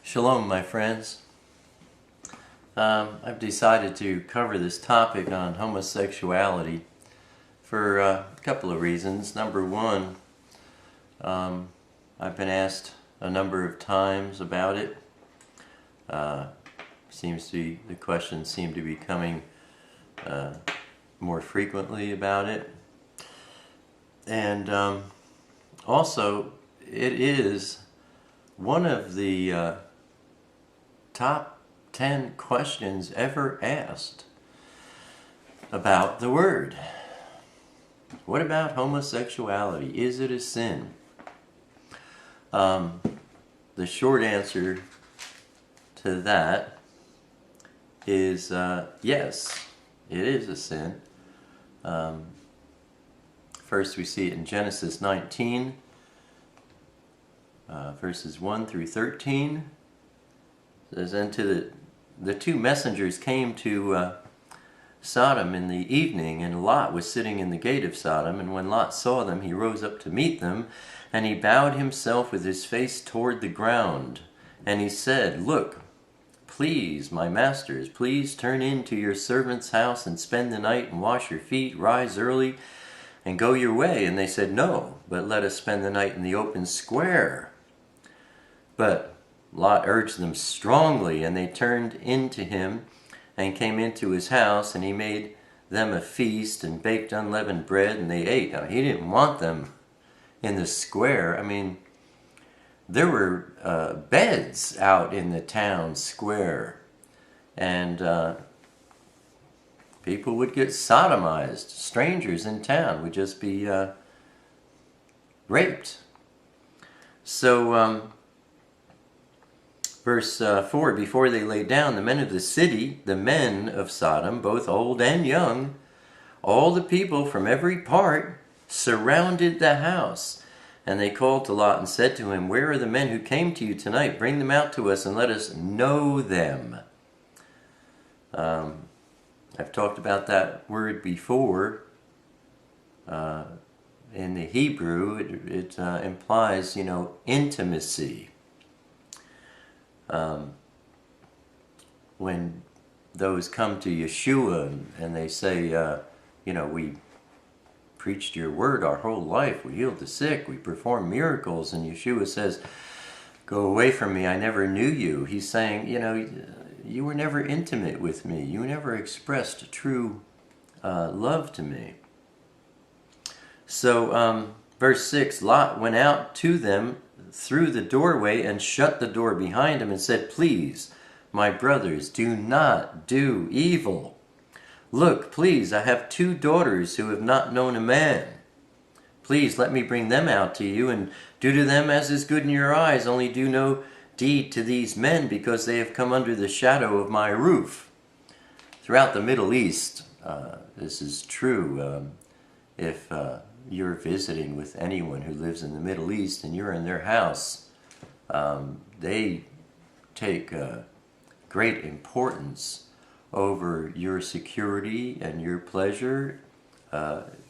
Shalom, my friends. I've decided to cover this topic on homosexuality for a couple of reasons. Number one, I've been asked a number of times about it. The questions seem to be coming more frequently about it. And also, it is one of the top 10 questions ever asked about the word. What about homosexuality? Is it a sin? The short answer to that is yes, it is a sin. First we see it in Genesis 19, verses 1 through 13. It says, "And the two messengers came to Sodom in the evening, and Lot was sitting in the gate of Sodom. And when Lot saw them, he rose up to meet them, and he bowed himself with his face toward the ground. And he said, 'Look, please, my masters, please turn into your servant's house and spend the night and wash your feet, rise early and go your way.' And they said, 'No, but let us spend the night in the open square.' But Lot urged them strongly, and they turned into him and came into his house, and he made them a feast and baked unleavened bread, and they ate." Now, he didn't want them in the square. I mean, there were beds out in the town square, and people would get sodomized. Strangers in town would just be raped. So, Verse 4, "Before they lay down, the men of the city, the men of Sodom, both old and young, all the people from every part, surrounded the house. And they called to Lot and said to him, 'Where are the men who came to you tonight? Bring them out to us and let us know them.'" I've talked about that word before. In the Hebrew, it implies, intimacy. When those come to Yeshua and they say, "We preached your word our whole life, we healed the sick, we performed miracles," and Yeshua says, "Go away from me, I never knew you." He's saying, you were never intimate with me, you never expressed true love to me. So, verse 6, "Lot went out to them through the doorway and shut the door behind him and said, 'Please, my brothers, do not do evil. Look, please, I have 2 daughters who have not known a man. Please let me bring them out to you and do to them as is good in your eyes. Only do no deed to these men, because they have come under the shadow of my roof.'" Throughout the Middle East, this is true. If you're visiting with anyone who lives in the Middle East and you're in their house, they take great importance over your security and your pleasure.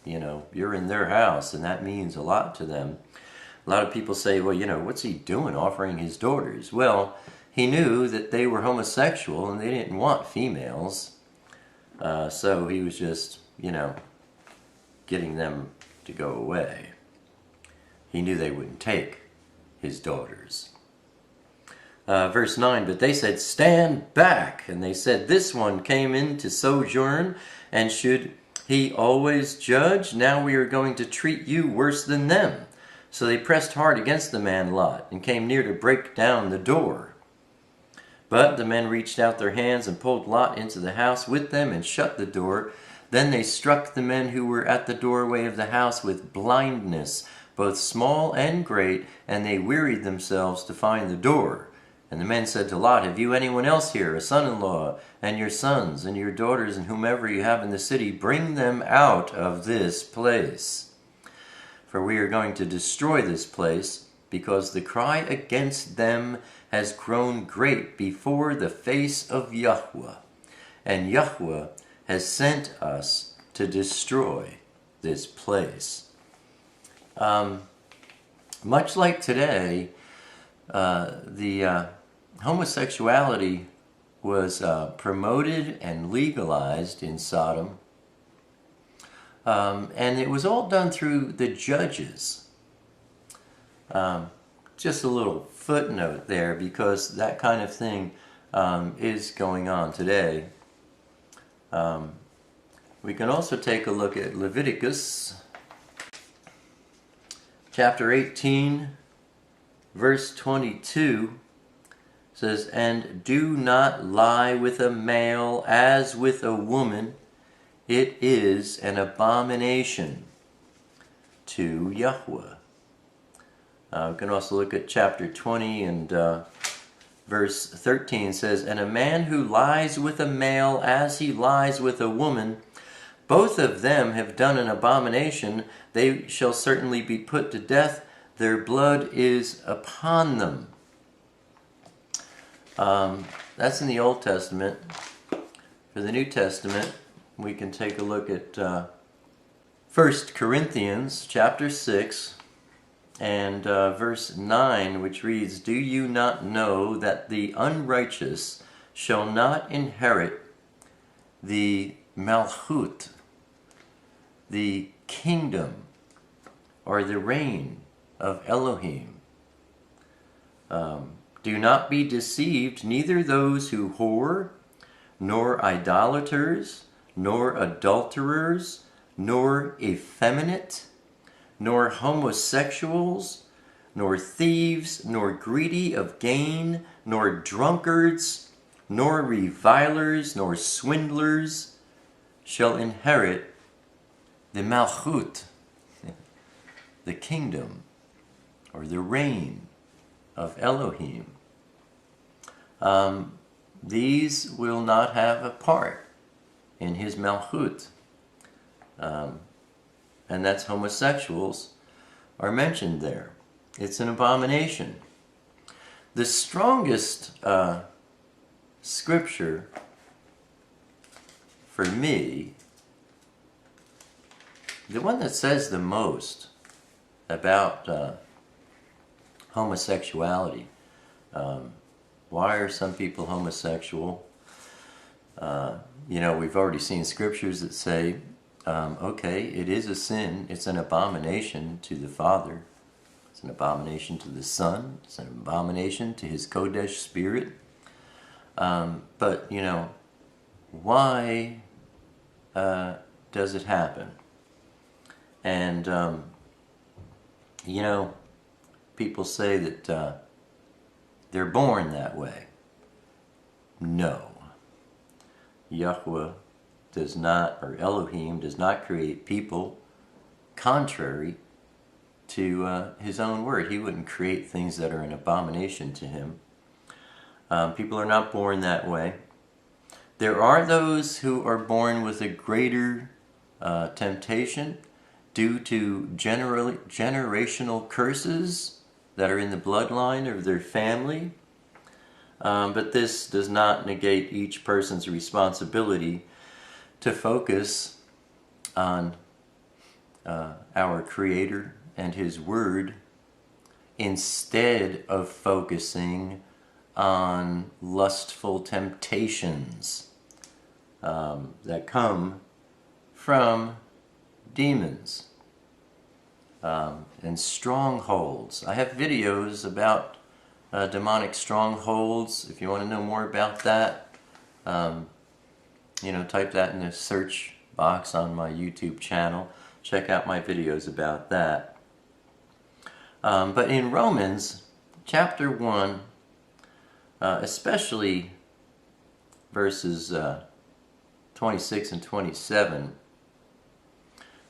You're in their house, and that means a lot to them. A lot of people say, "Well, what's he doing offering his daughters?" Well, he knew that they were homosexual and they didn't want females. So he was just, getting them to go away. He knew they wouldn't take his daughters. Verse 9, "But they said, 'Stand back.' And they said, 'This one came in to sojourn, and should he always judge? Now we are going to treat you worse than them.' So they pressed hard against the man Lot, and came near to break down the door. But the men reached out their hands and pulled Lot into the house with them and shut the door. Then they struck the men who were at the doorway of the house with blindness, both small and great, and they wearied themselves to find the door. And the men said to Lot, 'Have you anyone else here, a son-in-law, and your sons, and your daughters, and whomever you have in the city? Bring them out of this place. For we are going to destroy this place, because the cry against them has grown great before the face of Yahweh. And Yahweh has sent us to destroy this place.'" Much like today, the homosexuality was promoted and legalized in Sodom, and it was all done through the judges. Just a little footnote there, because that kind of thing is going on today. We can also take a look at Leviticus chapter 18, verse 22. Says, "And do not lie with a male as with a woman. It is an abomination to Yahweh." We can also look at chapter 20 and verse 13. Says, "And a man who lies with a male as he lies with a woman, both of them have done an abomination. They shall certainly be put to death. Their blood is upon them." That's in the Old Testament. For the New Testament, we can take a look at 1 Corinthians chapter 6 and verse 9, which reads, "Do you not know that the unrighteous shall not inherit the malchut, the kingdom, or the reign of Elohim? Do not be deceived, neither those who whore, nor idolaters, nor adulterers, nor effeminate, nor homosexuals, nor thieves, nor greedy of gain, nor drunkards, nor revilers, nor swindlers shall inherit the malchut, the kingdom, or the reign of Elohim." These will not have a part in his malchut. And that's homosexuals are mentioned there. It's an abomination. The strongest scripture for me, the one that says the most about homosexuality. Why are some people homosexual? We've already seen scriptures that say, okay, it is a sin. It's an abomination to the Father. It's an abomination to the Son. It's an abomination to His Kodesh Spirit. But, why does it happen? And, people say that they're born that way. No. Yahweh does not, or Elohim does not create people contrary to His own word. He wouldn't create things that are an abomination to Him. People are not born that way. There are those who are born with a greater temptation due to generational curses that are in the bloodline of their family. But this does not negate each person's responsibility to focus on our Creator and His Word instead of focusing on lustful temptations that come from demons and strongholds. I have videos about demonic strongholds. If you want to know more about that, type that in the search box on my YouTube channel. Check out my videos about that. But in Romans chapter 1, especially verses 26 and 27,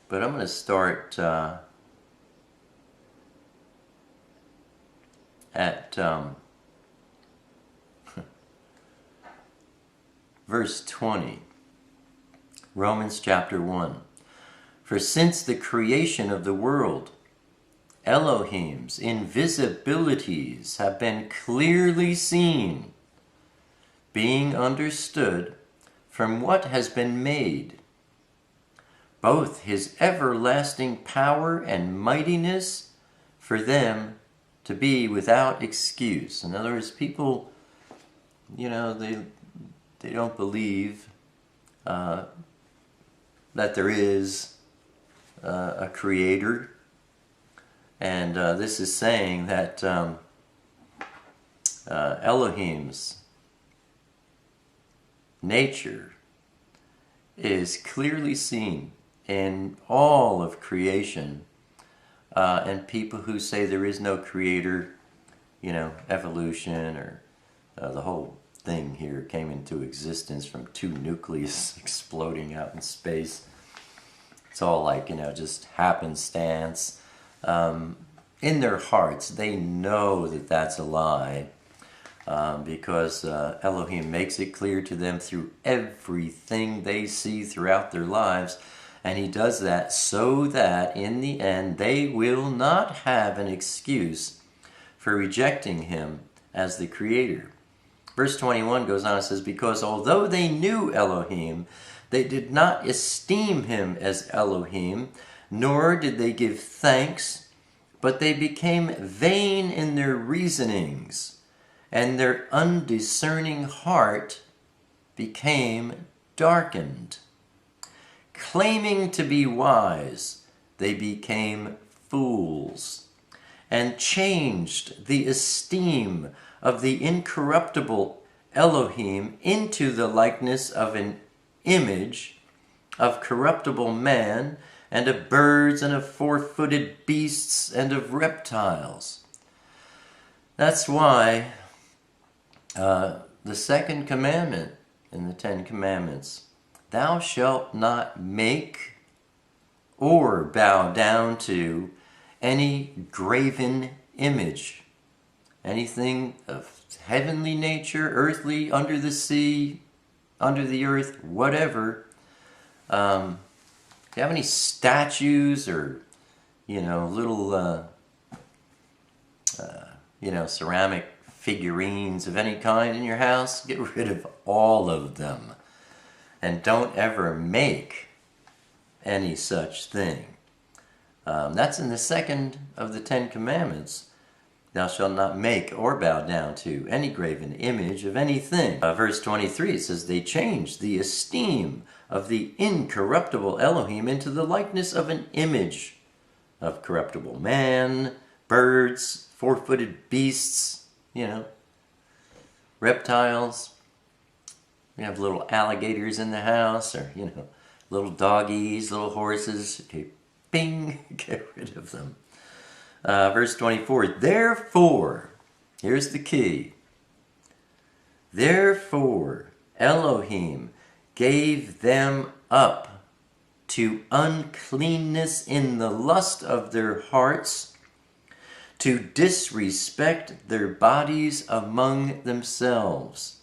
but I'm going to start at verse 20. Romans chapter 1. "For since the creation of the world, Elohim's invisibilities have been clearly seen, being understood from what has been made, both His everlasting power and mightiness for them to be without excuse." In other words, people you know, they don't believe that there is a creator. And this is saying that Elohim's nature is clearly seen in all of creation, and people who say there is no creator, you know, evolution, or the whole thing here came into existence from two nucleus exploding out in space. It's all like, you know, just happenstance. In their hearts, they know that that's a lie, because Elohim makes it clear to them through everything they see throughout their lives, and he does that so that in the end they will not have an excuse for rejecting him as the creator. Verse 21 goes on and says, because although they knew Elohim, they did not esteem him as Elohim, nor did they give thanks, but they became vain in their reasonings, and their undiscerning heart became darkened. Claiming to be wise, they became fools, and changed the esteem of the incorruptible Elohim into the likeness of an image of corruptible man, and of birds, and of four-footed beasts, and of reptiles. That's why the second commandment in the Ten Commandments, thou shalt not make or bow down to any graven image, anything of heavenly nature, earthly, under the sea, under the earth, whatever. Do you have any statues or, you know, little, you know, ceramic figurines of any kind in your house? Get rid of all of them. And don't ever make any such thing. That's in the second of the Ten Commandments. Thou shalt not make or bow down to any graven image of anything. Verse 23, it says, they changed the esteem of the incorruptible Elohim into the likeness of an image of corruptible man, birds, four-footed beasts, you know, reptiles. We have little alligators in the house, or, you know, little doggies, little horses. Okay, bing, get rid of them. Verse 24, therefore, here's the key. Therefore, Elohim gave them up to uncleanness in the lust of their hearts, to disrespect their bodies among themselves.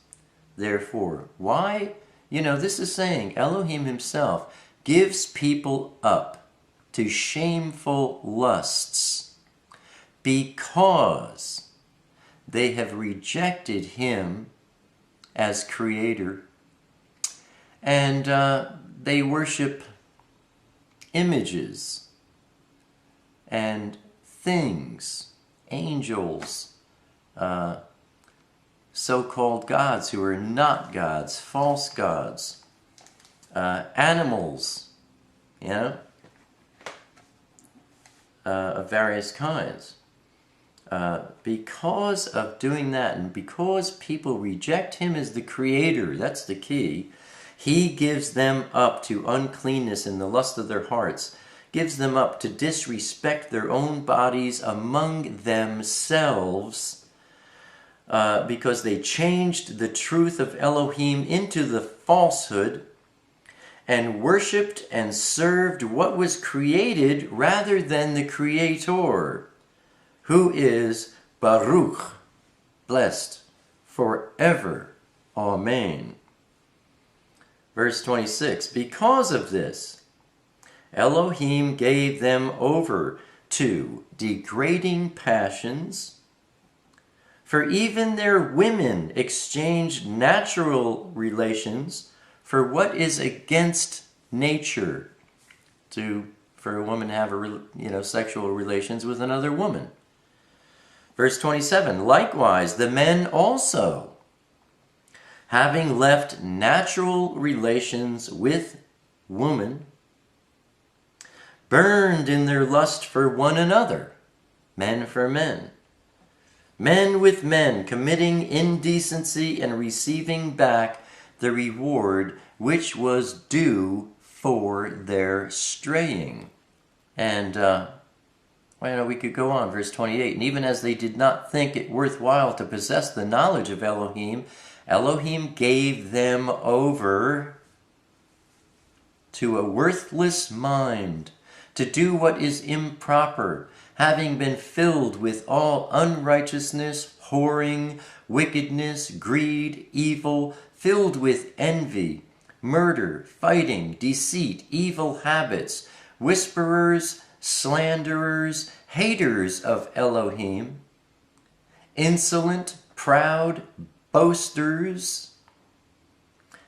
Therefore, why? You know, this is saying Elohim himself gives people up to shameful lusts because they have rejected him as creator, and they worship images and things, angels, so-called gods who are not gods, false gods, animals, you know, of various kinds. Because of doing that, and because people reject him as the creator, that's the key, he gives them up to uncleanness in the lust of their hearts, gives them up to disrespect their own bodies among themselves, because they changed the truth of Elohim into the falsehood, and worshipped and served what was created rather than the Creator, who is Baruch, blessed forever. Amen. Verse 26, because of this, Elohim gave them over to degrading passions, for even their women exchanged natural relations for what is against nature, for a woman to have sexual relations with another woman. Verse 27, likewise the men also, having left natural relations with woman, burned in their lust for one another, men for men, men with men, committing indecency and receiving back the reward which was due for their straying. And, we could go on, verse 28. And even as they did not think it worthwhile to possess the knowledge of Elohim, Elohim gave them over to a worthless mind, to do what is improper, having been filled with all unrighteousness, whoring, wickedness, greed, evil, filled with envy, murder, fighting, deceit, evil habits, whisperers, slanderers, haters of Elohim, insolent, proud, boasters,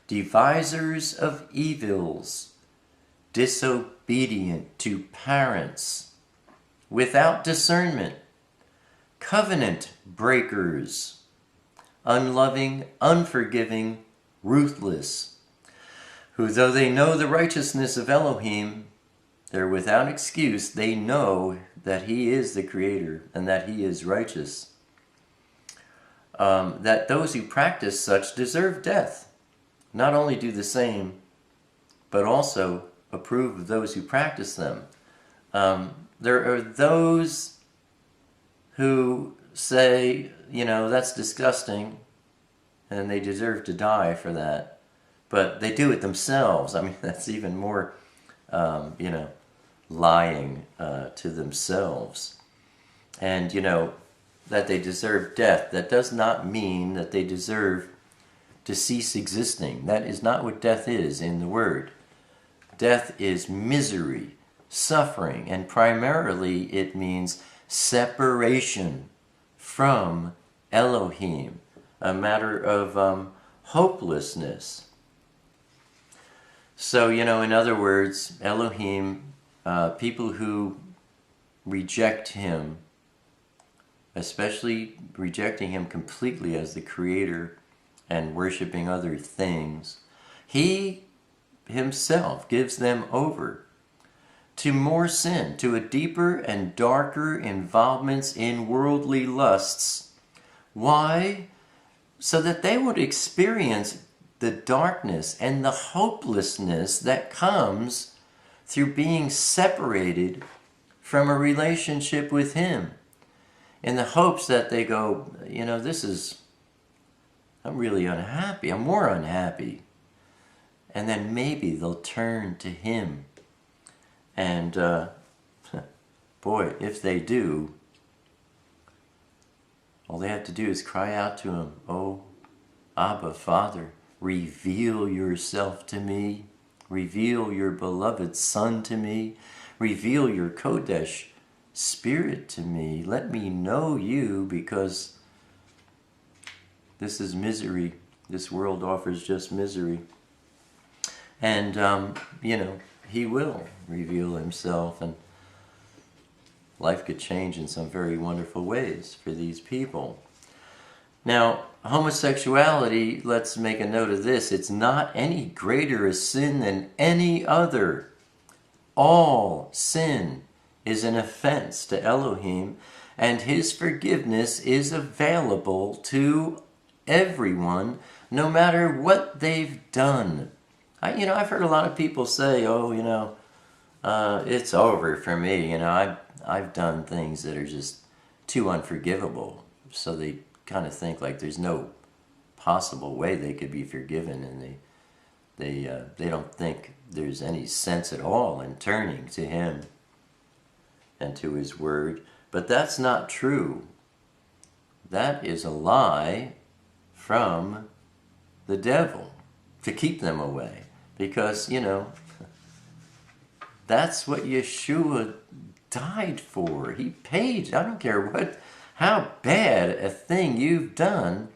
devisers of evils, disobedient to parents, without discernment, covenant breakers, unloving, unforgiving, ruthless, who though they know the righteousness of Elohim, they're without excuse. They know that He is the Creator and that He is righteous. That those who practice such deserve death. Not only do the same, but also approve of those who practice them. There are those who say, that's disgusting, and they deserve to die for that. But they do it themselves. I mean, that's even more, lying to themselves. And, that they deserve death. That does not mean that they deserve to cease existing. That is not what death is in the Word. Death is misery, suffering, and primarily it means separation from Elohim, a matter of hopelessness. So, in other words, Elohim, people who reject Him, especially rejecting Him completely as the Creator and worshiping other things, He Himself gives them over to more sin, to a deeper and darker involvements in worldly lusts. Why? So that they would experience the darkness and the hopelessness that comes through being separated from a relationship with Him, in the hopes that they go, I'm really unhappy, I'm more unhappy. And then maybe they'll turn to Him. And, boy, if they do, all they have to do is cry out to Him, "Oh, Abba, Father, reveal yourself to me. Reveal your beloved Son to me. Reveal your Kodesh Spirit to me. Let me know you, because this is misery. This world offers just misery." And, He will reveal Himself, and life could change in some very wonderful ways for these people. Now, homosexuality, let's make a note of this, it's not any greater a sin than any other. All sin is an offense to Elohim, and His forgiveness is available to everyone, no matter what they've done. I've heard a lot of people say, it's over for me. I've done things that are just too unforgivable. So they kind of think like there's no possible way they could be forgiven, and they don't think there's any sense at all in turning to Him and to His Word. But that's not true. That is a lie from the devil to keep them away. Because, that's what Yeshua died for. He paid. I don't care how bad a thing you've done,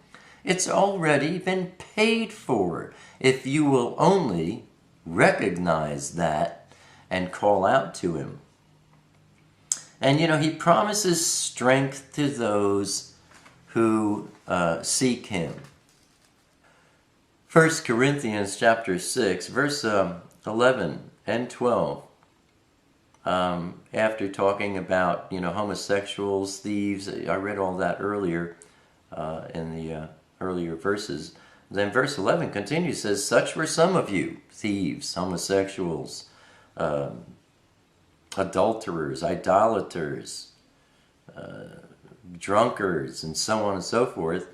it's already been paid for. If you will only recognize that and call out to Him. And, He promises strength to those who seek Him. 1 Corinthians chapter 6, verse 11 and 12. After talking about, homosexuals, thieves, I read all that earlier in the earlier verses. Then verse 11 continues, says, "Such were some of you, thieves, homosexuals, adulterers, idolaters, drunkards, and so on and so forth.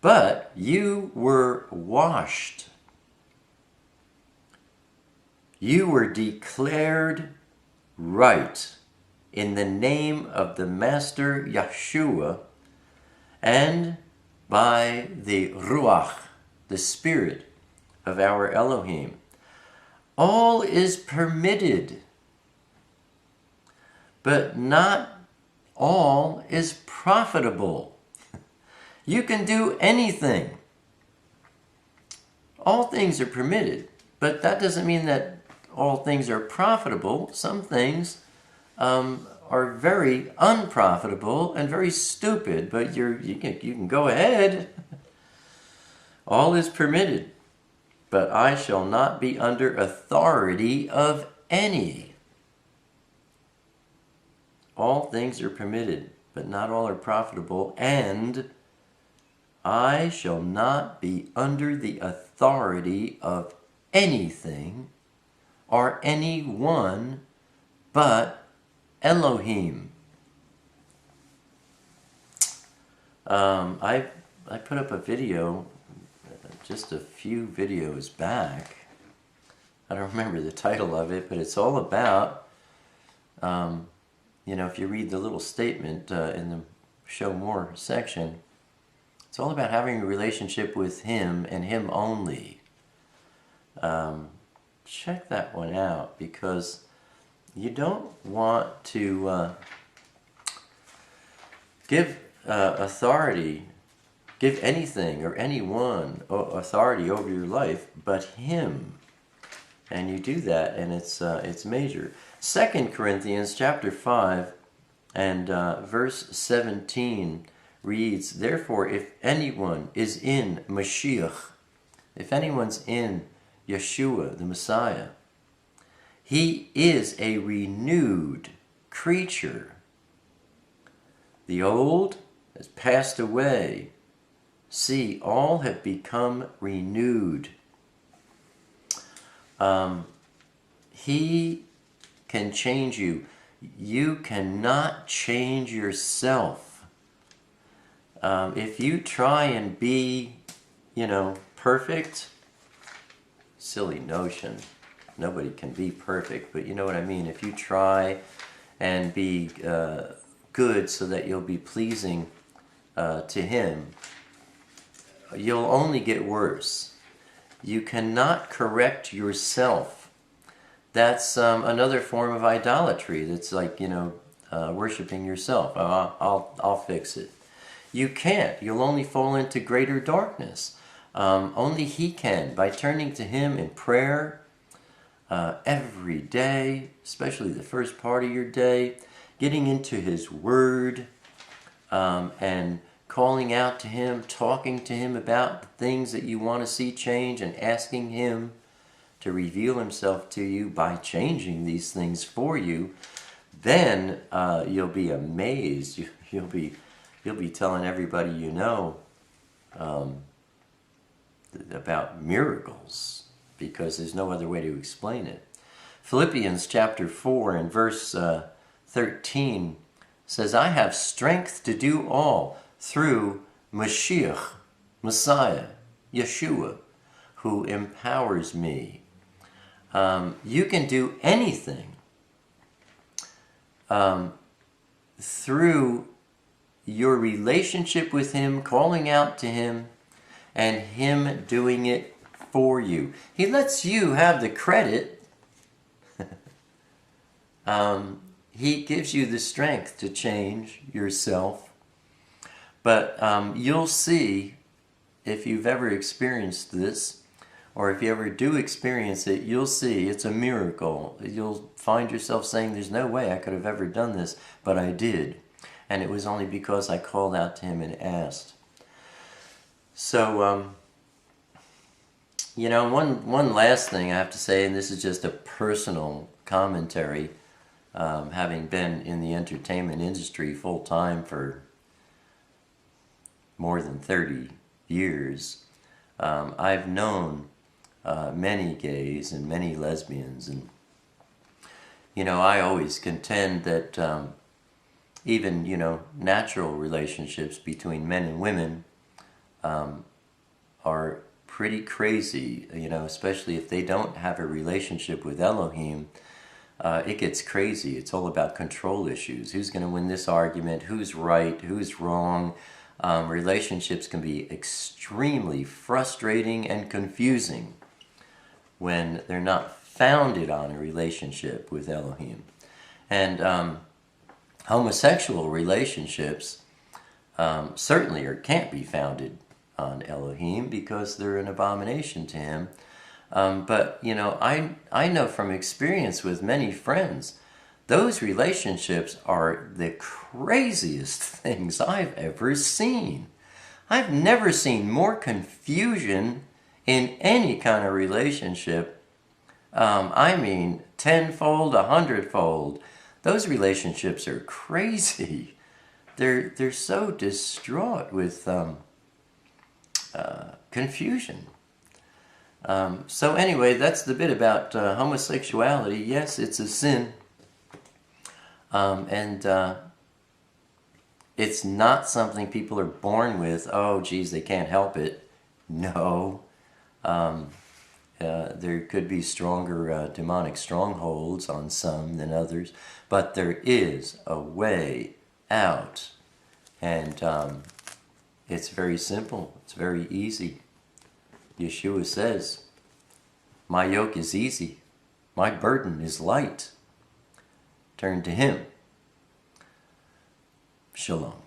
But you were washed. You were declared right in the name of the Master Yeshua and by the Ruach, the Spirit of our Elohim. All is permitted, but not all is profitable." You can do anything. All things are permitted, but that doesn't mean that all things are profitable. Some things are very unprofitable and very stupid, but you can go ahead. All is permitted, but I shall not be under authority of any. All things are permitted, but not all are profitable, and I shall not be under the authority of anything or anyone but Elohim. I put up a video just a few videos back. I don't remember the title of it, but it's all about, if you read the little statement in the Show More section, it's all about having a relationship with Him and Him only. Check that one out, because you don't want to give authority, give anything or anyone authority over your life but Him. And you do that, and it's major. 2 Corinthians chapter 5 and verse 17 reads, "Therefore, if anyone is in Mashiach," if anyone's in Yeshua, the Messiah, "he is a renewed creature. The old has passed away. See, all have become renewed." He can change you. You cannot change yourself. If you try and be, perfect, silly notion. Nobody can be perfect, but you know what I mean. If you try and be good so that you'll be pleasing to Him, you'll only get worse. You cannot correct yourself. That's another form of idolatry. That's like, worshiping yourself. I'll fix it. You can't. You'll only fall into greater darkness. Only He can, by turning to Him in prayer every day, especially the first part of your day, getting into His Word, and calling out to Him, talking to Him about the things that you want to see change, and asking Him to reveal Himself to you by changing these things for you. Then you'll be amazed. You'll be telling everybody you know about miracles, because there's no other way to explain it. Philippians chapter 4 and verse 13 says, "I have strength to do all through Mashiach, Messiah, Yeshua, who empowers me." You can do anything through your relationship with Him, calling out to Him, and Him doing it for you. He lets you have the credit. He gives you the strength to change yourself. But you'll see, if you've ever experienced this, or if you ever do experience it, you'll see it's a miracle. You'll find yourself saying, "There's no way I could have ever done this, but I did. And it was only because I called out to Him and asked." So You know, one last thing I have to say, and this is just a personal commentary, having been in the entertainment industry full time for more than 30 years, I've known many gays and many lesbians, and you know, I always contend that even, you know, natural relationships between men and women are pretty crazy, you know, especially if they don't have a relationship with Elohim. It gets crazy. It's all about control issues. Who's going to win this argument? Who's right? Who's wrong? Relationships can be extremely frustrating and confusing when they're not founded on a relationship with Elohim. And homosexual relationships certainly can't be founded on Elohim because they're an abomination to him. But, you know, I know from experience with many friends, those relationships are the craziest things I've ever seen. I've never seen more confusion in any kind of relationship. I mean, tenfold, 100-fold. Those relationships are crazy. They're so distraught with confusion. So anyway, that's the bit about homosexuality. Yes, it's a sin. And it's not something people are born with. Oh, geez, they can't help it. No. There could be stronger demonic strongholds on some than others, but there is a way out. And it's very simple. It's very easy. Yeshua says, "My yoke is easy. My burden is light." Turn to him. Shalom.